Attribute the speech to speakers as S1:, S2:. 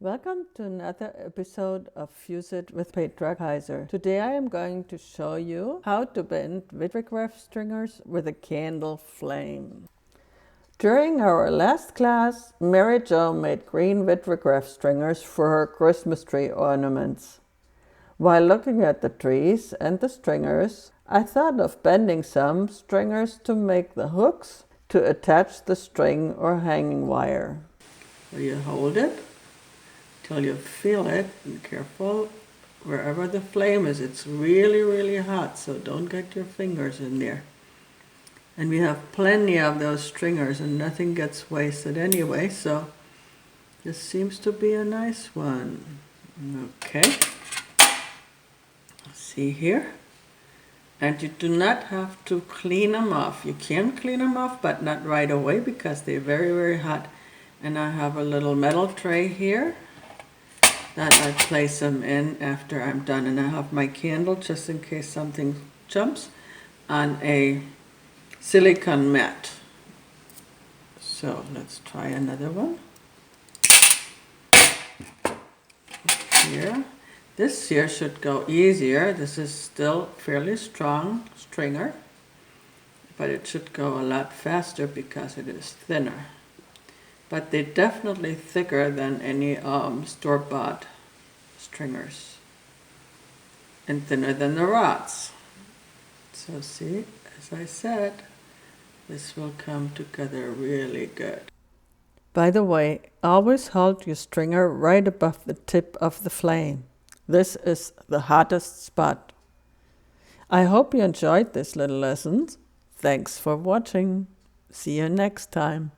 S1: Welcome to another episode of Fuse It with Petra Kaiser. Today I am going to show you how to bend Vitrograph stringers with a candle flame. During our last class, Mary Jo made green Vitrograph stringers for her Christmas tree ornaments. While looking at the trees and the stringers, I thought of bending some stringers to make the hooks to attach the string or hanging wire. So you hold it till you feel it, and careful wherever the flame is. It's really hot, so don't get your fingers in there. And we have plenty of those stringers and nothing gets wasted anyway, so this seems to be a nice one. Okay, see here, and you do not have to clean them off. You can clean them off, but not right away because they're very hot. And I have a little metal tray here that I place them in after I'm done, and I have my candle just in case something jumps on a silicone mat. So let's try another one. Here, this here should go easier. This is still fairly strong stringer, but it should go a lot faster because it is thinner. But they're definitely thicker than any store-bought stringers, and thinner than the rods. So see, as I said, this will come together really good. By the way, always hold your stringer right above the tip of the flame. This is the hottest spot. I hope you enjoyed this little lesson. Thanks for watching. See you next time.